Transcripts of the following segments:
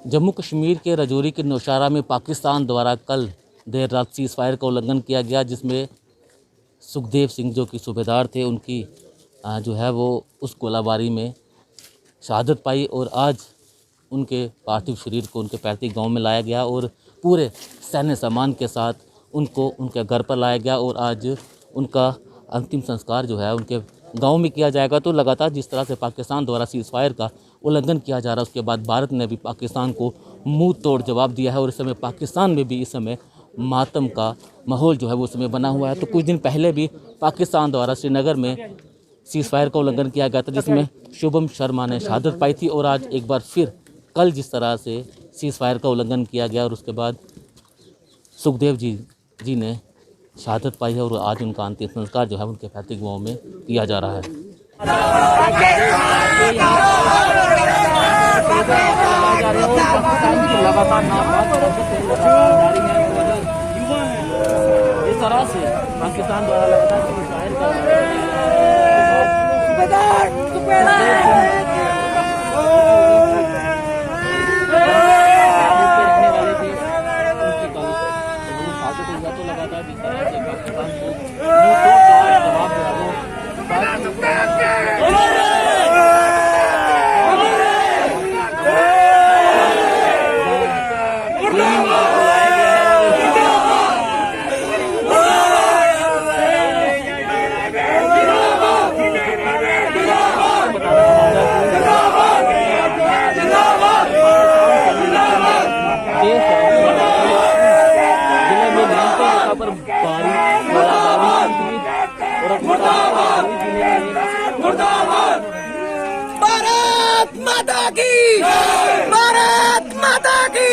जम्मू कश्मीर के राजौरी के नौशहरा में पाकिस्तान द्वारा कल देर रात सीज़ फायर का उल्लंघन किया गया, जिसमें सुखदेव सिंह जो कि सूबेदार थे उनकी जो है वो उस गोलाबारी में शहादत पाई और आज उनके पार्थिव शरीर को उनके पैतृक गांव में लाया गया और पूरे सैन्य सामान के साथ उनको उनके घर पर लाया गया और आज उनका अंतिम संस्कार जो है उनके गांव में किया जाएगा। तो लगातार जिस तरह से पाकिस्तान द्वारा सीज़ फायर का उल्लंघन किया जा रहा है, उसके बाद भारत ने भी पाकिस्तान को मुंह तोड़ जवाब दिया है और इस समय पाकिस्तान में भी इस समय मातम का माहौल जो है वो समय बना हुआ है। तो कुछ दिन पहले भी पाकिस्तान द्वारा श्रीनगर में सीज़ फायर का उल्लंघन किया गया था, जिसमें शुभम शर्मा ने शहादत पाई थी और आज एक बार फिर कल जिस तरह से सीज़ फायर का उल्लंघन किया गया और उसके बाद सुखदेव जी ने शहादत पाई है और आज उनका अंतिम संस्कार जो है उनके पैतृक गांव में किया जा रहा है। इस तरह से पाकिस्तान द्वारा लगातार भारत माता की, भारत माता की,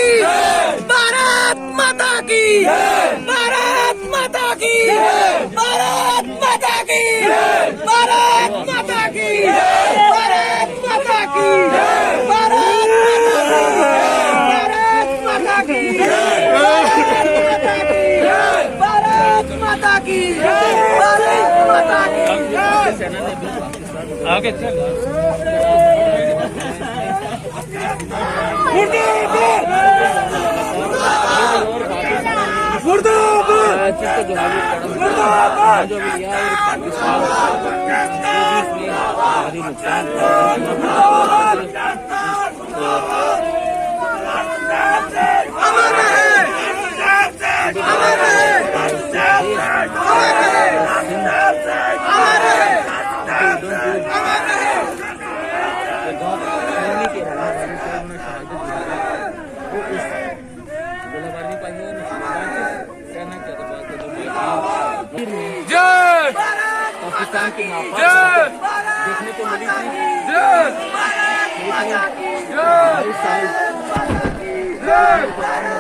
भारत माता की, भारत माता की, भारत माता की, भारत माता की, भारत माता की, भारत माता की, भारत माता की, भारत माता की। आगे चल पाकिस्तान की देखने को मिली थी।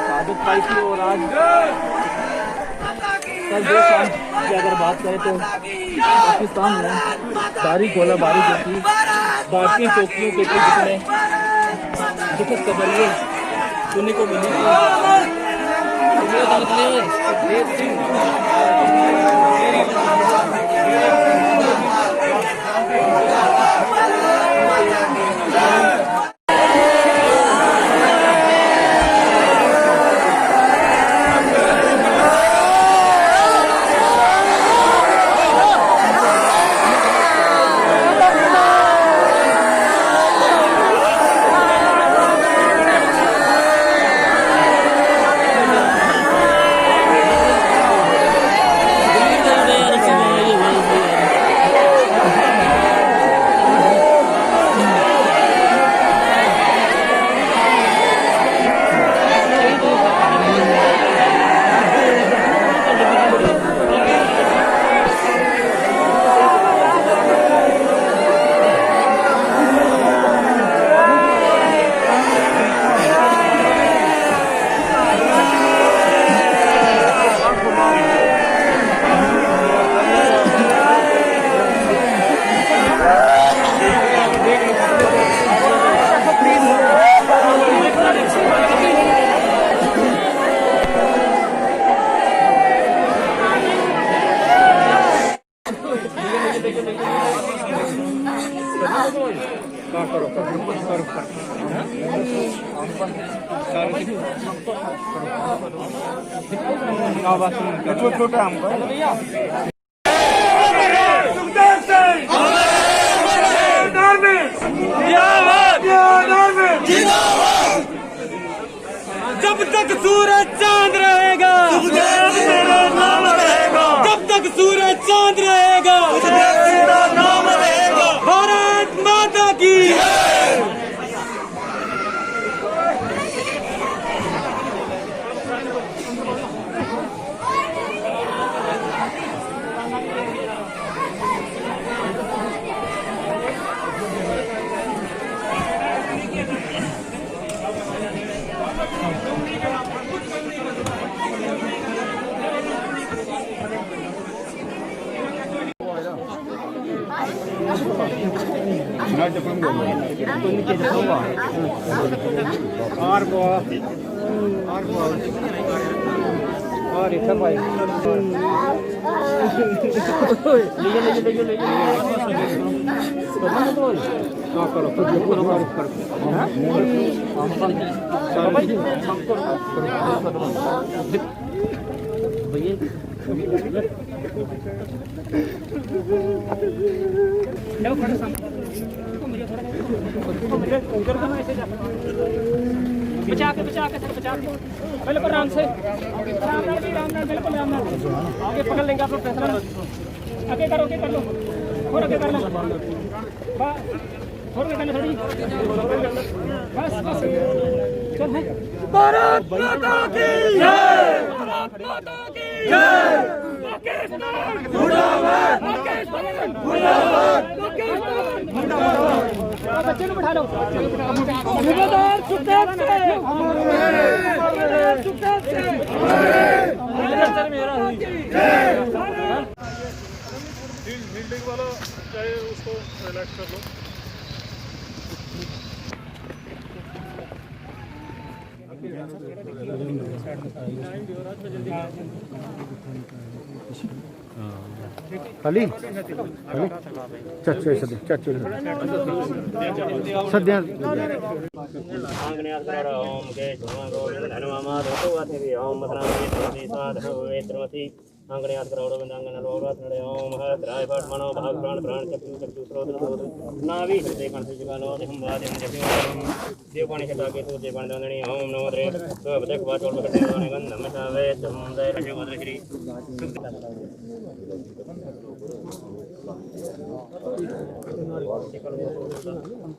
शहादत पाई थी और आज कल देर शाम की अगर बात करें तो पाकिस्तान में सारी गोलाबारी जो थी भारतीय चौकियों के थे, जिसमें दुखद खबर ये सुनने को मिली थी। जब तक सूरज चांद रहेगा, जब तक सूरज चांद रहेगा, भारत माता की बचा के सर बचा के बिल्कुल आराम से राम नाल बिल्कुल आराम नाल आगे पकड़ लेंगे आप लोग फैसला आगे कर लो और आगे कर लो बस थोड़ा करना थोड़ी बस चल है भारत माता की जय, भारत माता की जय, पाकिस्तान मुर्दाबाद, पाकिस्तान मुर्दाबाद, पाकिस्तान मुर्दाबाद बच्चे को बिठा लो सूबेदार सुखदेव से सुखदेव से मेरा हुई फील्डिंग वाला चाहे उसको रिलैक्स कर लो। खाली चाचे चाचे सद्या ओम के धनवामा धोतवाति ओम मथनामि साधु वेत्रमति आंगणयात करोड़ बंदांगन लोगात नडे ओम हत्राय फट मनो भाग प्राण प्राण चक्षु चक्षु स्रोत स्रोत नाभि हृदय कण से जगालो हम वादे हम जपि देव पाणी के ताके तो देव पाणी दंडनी ओम नमो द्रे सब देख वाचोल बकते वाणे गंधम सावे तम दय रहे वद्र श्री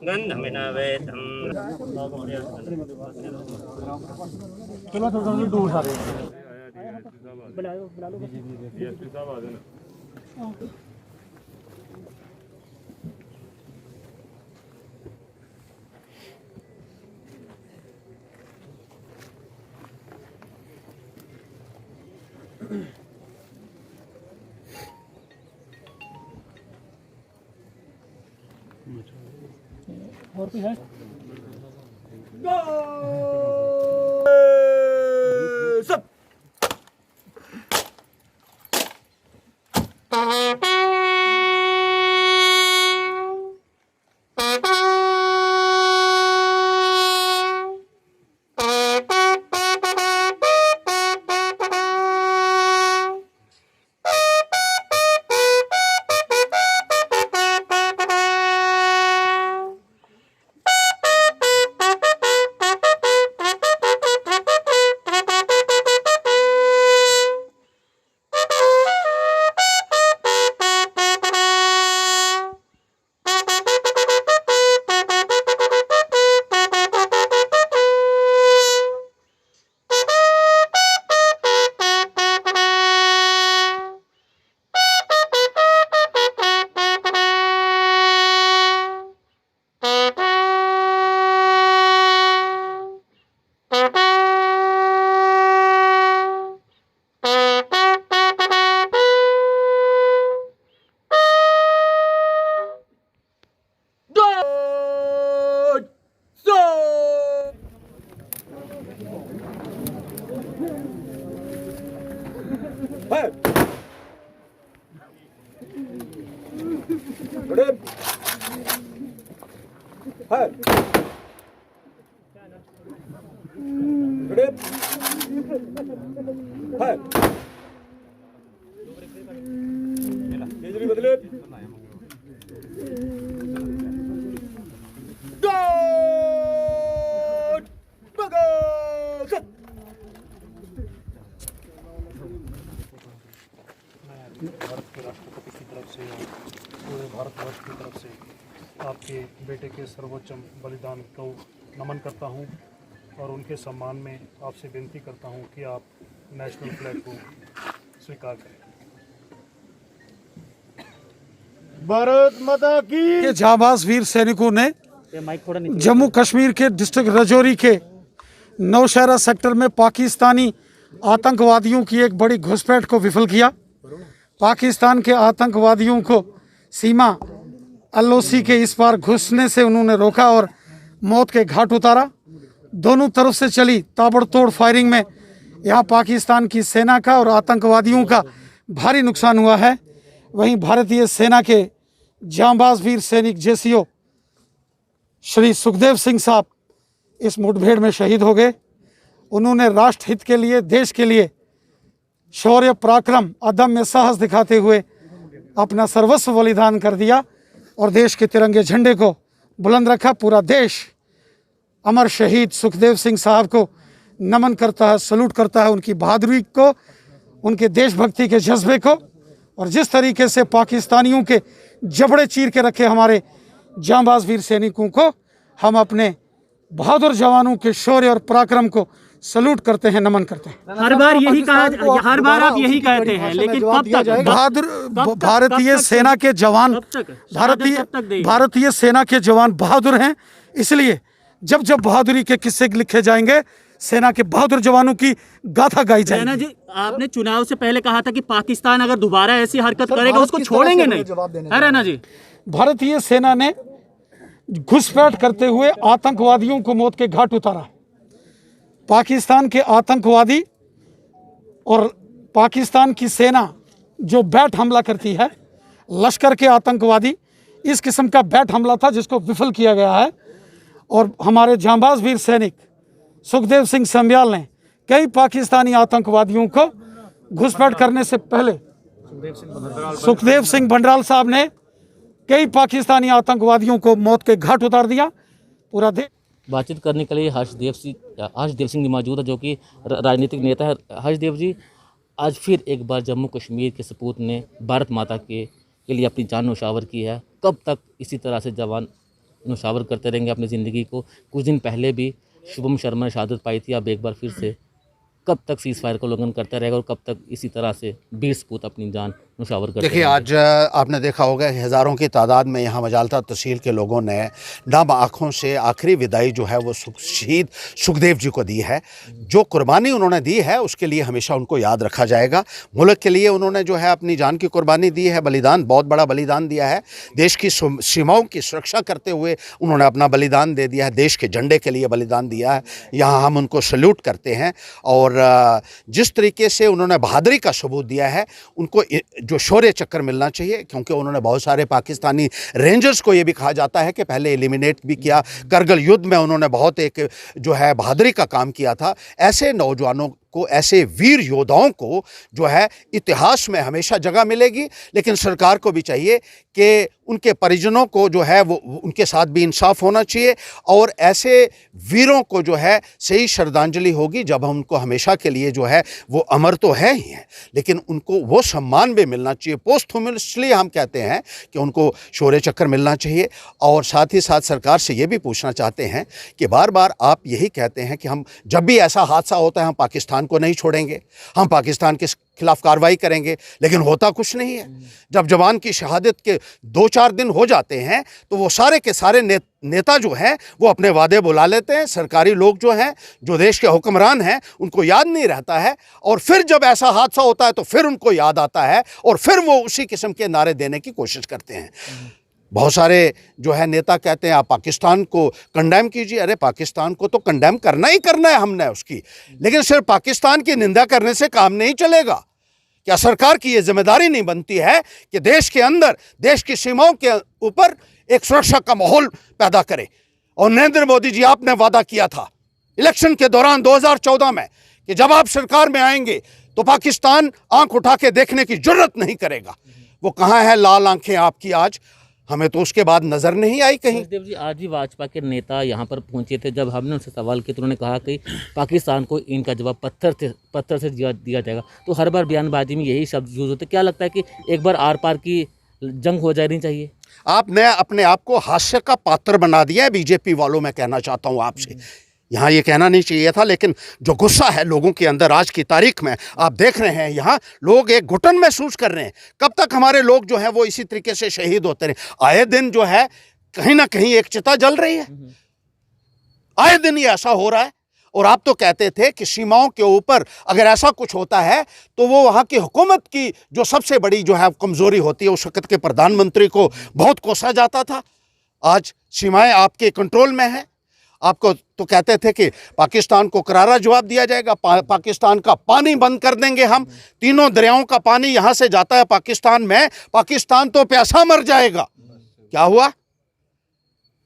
गंधम नावे तम चलो थोड़ा दूर सारे बुला लो डीएसपी साहब आ जाना। और कोई है सब केजरी बदले भारत के राष्ट्रपति की तरफ से और पूरे भारतवर्ष की तरफ से आपके बेटे के सर्वोच्च बलिदान को नमन करता हूं और उनके सम्मान में आपसे विनती करता हूं कि आप नेशनल फ्लैग को स्वीकार करें। भारत माता की। के जाबाज वीर सैनिकों ने जम्मू कश्मीर के डिस्ट्रिक्ट राजौरी के नौशहरा सेक्टर में पाकिस्तानी आतंकवादियों की एक बड़ी घुसपैठ को विफल किया। पाकिस्तान के आतंकवादियों को सीमा LOC के इस पार घुसने से उन्होंने रोका और मौत के घाट उतारा। दोनों तरफ से चली ताबड़तोड़ फायरिंग में यहाँ पाकिस्तान की सेना का और आतंकवादियों का भारी नुकसान हुआ है। वहीं भारतीय सेना के जांबाज वीर सैनिक JCO श्री सुखदेव सिंह साहब इस मुठभेड़ में शहीद हो गए। उन्होंने राष्ट्र हित के लिए, देश के लिए शौर्य पराक्रम अदम्य साहस दिखाते हुए अपना सर्वस्व बलिदान कर दिया और देश के तिरंगे झंडे को बुलंद रखा। पूरा देश अमर शहीद सुखदेव सिंह साहब को नमन करता है, सल्यूट करता है, उनकी बहादुरी को, उनके देशभक्ति के जज्बे को। और जिस तरीके से पाकिस्तानियों के जबड़े चीर के रखे हमारे जांबाज वीर सैनिकों को, हम अपने बहादुर जवानों के शौर्य और पराक्रम को सल्यूट करते हैं, नमन करते हैं। हर बार यही कहा, हर बार आप यही कहते हैं, लेकिन कब तक बहादुर भारतीय सेना के जवान, भारतीय सेना के जवान बहादुर हैं। इसलिए जब जब बहादुरी के किस्से लिखे जाएंगे, सेना के बहादुर जवानों की गाथा गाई जाएगी। रैना जी, आपने चुनाव से पहले कहा था कि पाकिस्तान अगर दोबारा ऐसी हरकत करेगा उसको छोड़ेंगे नहीं, है रैना जी? भारतीय सेना ने घुसपैठ करते हुए आतंकवादियों को मौत के घाट उतारा। पाकिस्तान के आतंकवादी और पाकिस्तान की सेना जो बैट हमला करती है, लश्कर के आतंकवादी, इस किस्म का बैट हमला था जिसको विफल किया गया है। और हमारे जांबाज वीर सैनिक सुखदेव सिंह संबियाल ने कई पाकिस्तानी आतंकवादियों को घुसपैठ करने से पहले, सुखदेव सिंह बंडराल साहब ने कई पाकिस्तानी आतंकवादियों को मौत के घाट उतार दिया। पूरा देश बातचीत करने के लिए हर्षदेव सिंह जी मौजूद है, जो कि राजनीतिक नेता है। हर्षदेव जी, आज फिर एक बार जम्मू कश्मीर के सपूत ने भारत माता के लिए अपनी जान न्यौछावर की है। कब तक इसी तरह से जवान न्यौछावर करते रहेंगे अपनी ज़िंदगी को? कुछ दिन पहले भी शुभम शर्मा ने शहादत पाई थी। अब एक बार फिर से कब तक सीज़ फायर का उल्लंघन करता रहेगा और कब तक इसी तरह से वीर सपूत अपनी जान न्यौछावर करते देखिए, आज आपने देखा होगा हज़ारों की तादाद में यहाँ मजालता तहसील के लोगों ने नम आँखों से आखिरी विदाई जो है वो शहीद सुखदेव जी को दी है। जो कुर्बानी उन्होंने दी है उसके लिए हमेशा उनको याद रखा जाएगा। मुल्क के लिए उन्होंने जो है अपनी जान की कुर्बानी दी है, बलिदान, बहुत बड़ा बलिदान दिया है। देश की सीमाओं की सुरक्षा करते हुए उन्होंने अपना बलिदान दे दिया है, देश के झंडे के लिए बलिदान दिया है। यहाँ हम उनको सल्यूट करते हैं। और जिस तरीके से उन्होंने बहादुरी का सबूत दिया है, उनको जो शौर्य चक्कर मिलना चाहिए, क्योंकि उन्होंने बहुत सारे पाकिस्तानी रेंजर्स को ये भी कहा जाता है कि पहले एलिमिनेट भी किया। करगिल युद्ध में उन्होंने बहुत एक जो है बहादुरी का काम किया था। ऐसे नौजवानों को, ऐसे वीर योद्धाओं को जो है इतिहास में हमेशा जगह मिलेगी। लेकिन सरकार को भी चाहिए कि उनके परिजनों को जो है वो उनके साथ भी इंसाफ होना चाहिए और ऐसे वीरों को जो है सही श्रद्धांजलि होगी जब हम उनको हमेशा के लिए जो है वो अमर तो है ही हैं, लेकिन उनको वो सम्मान भी मिलना चाहिए। पोस्टह्यूमसली हम कहते हैं कि उनको शौर्य चक्र मिलना चाहिए। और साथ ही साथ सरकार से ये भी पूछना चाहते हैं कि बार बार आप यही कहते हैं कि हम जब भी ऐसा हादसा होता है हम पाकिस्तान को नहीं छोड़ेंगे, हम पाकिस्तान के खिलाफ कार्रवाई करेंगे, लेकिन होता कुछ नहीं है। जब जवान की शहादत के 2-4 दिन हो जाते हैं तो वो सारे के सारे नेता जो हैं वो अपने वादे बुला लेते हैं। सरकारी लोग जो हैं, जो देश के हुक्मरान हैं, उनको याद नहीं रहता है। और फिर जब ऐसा हादसा होता है तो फिर उनको याद आता है और फिर वो उसी किस्म के नारे देने की कोशिश करते हैं। बहुत सारे जो है नेता कहते हैं आप पाकिस्तान को कंडेम कीजिए। अरे पाकिस्तान को तो कंडेम करना ही करना है हमने उसकी, लेकिन सिर्फ पाकिस्तान की निंदा करने से काम नहीं चलेगा। क्या सरकार की ये जिम्मेदारी नहीं बनती है कि देश के अंदर, देश की सीमाओं के ऊपर एक सुरक्षा का माहौल पैदा करे? और नरेंद्र मोदी जी, आपने वादा किया था इलेक्शन के दौरान 2014 में कि जब आप सरकार में आएंगे तो पाकिस्तान आंख उठा के देखने की जरूरत नहीं करेगा। वो कहाँ है लाल आंखें आपकी आज? हमें तो उसके बाद नजर नहीं आई कहीं। सुखदेव जी, आज भी भाजपा के नेता यहाँ पर पहुंचे थे। जब हमने उनसे सवाल किया तो उन्होंने कहा कि पाकिस्तान को इनका जवाब पत्थर से दिया जाएगा। तो हर बार बयानबाजी में यही शब्द यूज होते। क्या लगता है कि एक बार आर पार की जंग हो जानी चाहिए? आपने अपने आप को हास्य का पात्र बना दिया है बीजेपी वालों। मैं कहना चाहता हूँ आपसे, यहाँ ये कहना नहीं चाहिए था, लेकिन जो गुस्सा है लोगों के अंदर आज की तारीख में आप देख रहे हैं, यहाँ लोग एक घुटन महसूस कर रहे हैं। कब तक हमारे लोग जो है वो इसी तरीके से शहीद होते रहे? आए दिन जो है कहीं ना कहीं एक चिता जल रही है, आए दिन ये ऐसा हो रहा है। और आप तो कहते थे कि सीमाओं के ऊपर अगर ऐसा कुछ होता है तो वो वहाँ की हुकूमत की जो सबसे बड़ी जो है कमज़ोरी होती है, उस वक्त के प्रधानमंत्री को बहुत कोसा जाता था। आज सीमाएं आपके कंट्रोल में हैं। आपको तो कहते थे कि पाकिस्तान को करारा जवाब दिया जाएगा, पाकिस्तान का पानी बंद कर देंगे हम। तीनों दरियाओं का पानी यहाँ से जाता है पाकिस्तान में, पाकिस्तान तो प्यासा मर जाएगा। क्या हुआ?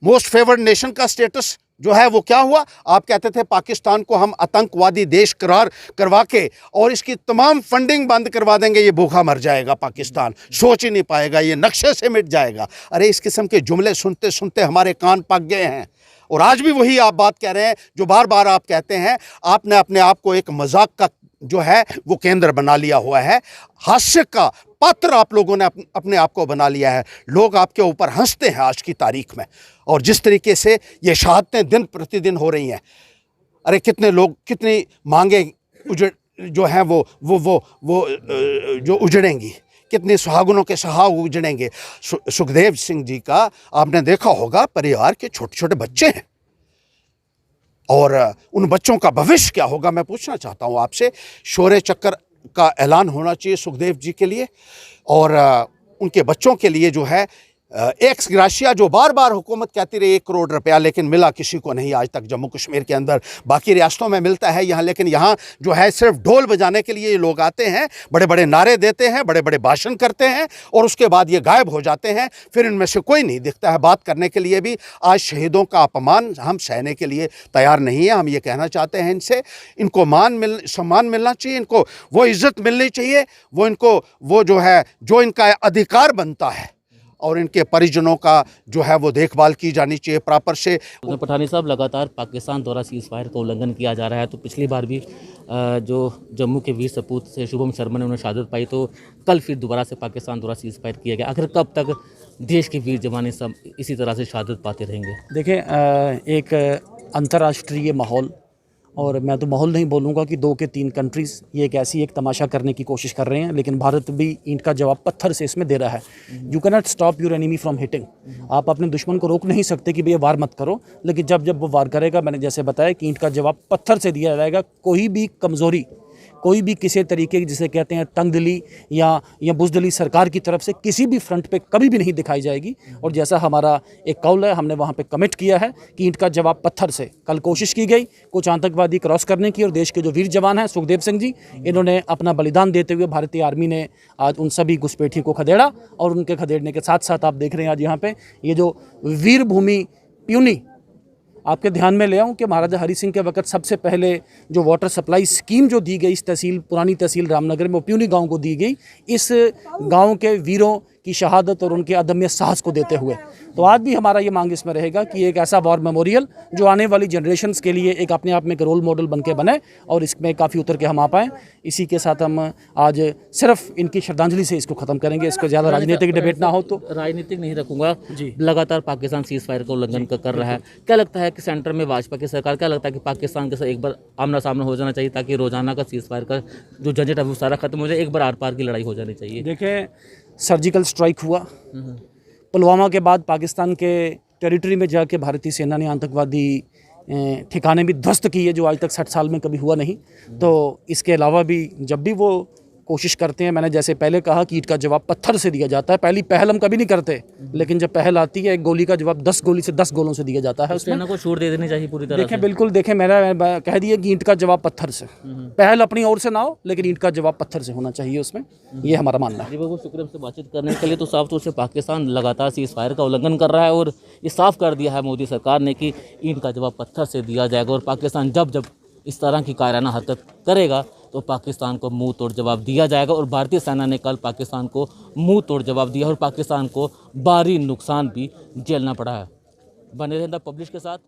मोस्ट फेवर्ड नेशन का स्टेटस जो है वो क्या हुआ? आप कहते थे पाकिस्तान को हम आतंकवादी देश करार करवा के और इसकी तमाम फंडिंग बंद करवा देंगे, ये भूखा मर जाएगा पाकिस्तान, सोच ही नहीं पाएगा, ये नक्शे से मिट जाएगा। अरे इस किस्म के जुमले सुनते सुनते हमारे कान पक गए हैं। और आज भी वही आप बात कह रहे हैं जो बार बार आप कहते हैं। आपने अपने आप को एक मजाक का जो है वो केंद्र बना लिया हुआ है, हास्य का पात्र आप लोगों ने अपने आप को बना लिया है। लोग आपके ऊपर हंसते हैं आज की तारीख में। और जिस तरीके से ये शहादतें दिन प्रतिदिन हो रही हैं, अरे कितने लोग, कितनी मांगे जो हैं वो जो उजड़ेंगी, कितने सुहागनों के सुहाग उजड़ेंगे। सुखदेव सिंह जी का आपने देखा होगा, परिवार के छोटे छोटे बच्चे हैं और उन बच्चों का भविष्य क्या होगा? मैं पूछना चाहता हूं आपसे। शौर्य चक्र का ऐलान होना चाहिए सुखदेव जी के लिए और उनके बच्चों के लिए जो है एक्स ग्राशिया, जो बार बार हुकूमत कहती रही 1 करोड़ रुपया, लेकिन मिला किसी को नहीं आज तक। जम्मू कश्मीर के अंदर बाकी रियासतों में मिलता है यहाँ, लेकिन यहाँ जो है सिर्फ ढोल बजाने के लिए ये लोग आते हैं, बड़े बड़े नारे देते हैं, बड़े बड़े भाषण करते हैं और उसके बाद ये गायब हो जाते हैं। फिर इनमें से कोई नहीं दिखता है बात करने के लिए भी। आज शहीदों का अपमान हम सहने के लिए तैयार नहीं है। हम ये कहना चाहते हैं इनसे, इनको सम्मान मिलना चाहिए, इनको वो इज़्ज़त मिलनी चाहिए, वो इनको वो जो है जो इनका अधिकार बनता है और इनके परिजनों का जो है वो देखभाल की जानी चाहिए प्रॉपर से। पठानी साहब, लगातार पाकिस्तान द्वारा सीज़ फायर का उल्लंघन किया जा रहा है। तो पिछली बार भी जो जम्मू के वीर सपूत से शुभम शर्मा ने उन्हें शहादत पाई, तो कल फिर दोबारा से पाकिस्तान द्वारा सीज़ फायर किया गया। आखिर कब तक देश के वीर जवान सब इसी तरह से शहादत पाते रहेंगे? देखिए, एक अंतर्राष्ट्रीय माहौल, और मैं तो माहौल नहीं बोलूँगा कि 2 के 3 कंट्रीज़ ये एक ऐसी एक तमाशा करने की कोशिश कर रहे हैं, लेकिन भारत भी इनका जवाब पत्थर से इसमें दे रहा है। You can not stop your enemy from hitting. आप अपने दुश्मन को रोक नहीं सकते कि भैया वार मत करो, लेकिन जब वो वार करेगा, मैंने जैसे बताया कि ईंट का जवाब पत्थर से दिया जाएगा। कोई भी कमज़ोरी, कोई भी किसी तरीके की जिसे कहते हैं तंगदिली या बुज़दिली सरकार की तरफ से किसी भी फ्रंट पे कभी भी नहीं दिखाई जाएगी। और जैसा हमारा एक कौल है, हमने वहाँ पे कमिट किया है कि ईंट का जवाब पत्थर से। कल कोशिश की गई कुछ आतंकवादी क्रॉस करने की, और देश के जो वीर जवान हैं सुखदेव सिंह जी, इन्होंने अपना बलिदान देते हुए भारतीय आर्मी ने आज उन सभी घुसपैठियों को खदेड़ा। और उनके खदेड़ने के साथ साथ आप देख रहे हैं आज यहाँ पर ये जो वीर भूमि प्यूनी, आपके ध्यान में ले आऊं कि महाराजा हरि सिंह के वक्त सबसे पहले जो वाटर सप्लाई स्कीम जो दी गई इस तहसील, पुरानी तहसील रामनगर में, वो प्यूनी गांव को दी गई, इस गांव के वीरों की शहादत और उनके अदम्य साहस को देते हुए। तो आज भी हमारा ये मांग इसमें रहेगा कि एक ऐसा वॉर मेमोरियल जो आने वाली जनरेशन्स के लिए एक अपने आप में एक रोल मॉडल बन के बने और इसमें काफ़ी उतर के हम आ पाएँ। इसी के साथ हम आज सिर्फ इनकी श्रद्धांजलि से इसको ख़त्म करेंगे। इसको ज़्यादा राजनीतिक डिबेट ना हो तो। राजनीतिक नहीं रखूंगा जी। लगातार पाकिस्तान सीज़ फायर का उल्लंघन कर रहा है। क्या लगता है कि सेंटर में भाजपा की सरकार, क्या लगता है कि पाकिस्तान के साथ एक बार आमना सामना हो जाना चाहिए ताकि रोजाना का सीज़ फायर का जो झंझट है वो सारा खत्म हो जाए, एक बार आर पार की लड़ाई हो जानी चाहिए? देखिए, सर्जिकल स्ट्राइक हुआ पुलवामा के बाद, पाकिस्तान के टेरिटरी में जाके भारतीय सेना ने आतंकवादी ठिकाने भी ध्वस्त किए जो आज तक 60 साल में कभी हुआ नहीं। तो इसके अलावा भी जब भी वो कोशिश करते हैं। मैंने जैसे पहले कहा कि ईंट का जवाब पत्थर से दिया जाता है। पहली पहल हम कभी नहीं करते, लेकिन जब पहल आती है एक गोली का जवाब 10 गोली से 10 गोलों से दिया जाता है। उसमें सेना को छूट दे देनी चाहिए पूरी तरह देखें से। बिल्कुल देखें, मैंने कह दिया कि ईंट का जवाब पत्थर से, पहल अपनी ओर से ना हो, लेकिन ईंट का जवाब पत्थर से होना चाहिए उसमें, ये हमारा मानना है। जी बहुत शुक्रिया हमसे बातचीत करने के लिए। तो साफ तौर से पाकिस्तान लगातार सीज़ फायर का उल्लंघन कर रहा है और ये साफ कर दिया है मोदी सरकार ने कि ईंट का जवाब पत्थर से दिया जाएगा और पाकिस्तान जब जब इस तरह की कायराना हरकत करेगा तो पाकिस्तान को मुंह तोड़ जवाब दिया जाएगा। और भारतीय सेना ने कल पाकिस्तान को मुंह तोड़ जवाब दिया और पाकिस्तान को भारी नुकसान भी झेलना पड़ा है। बने रहना पब्लिश के साथ।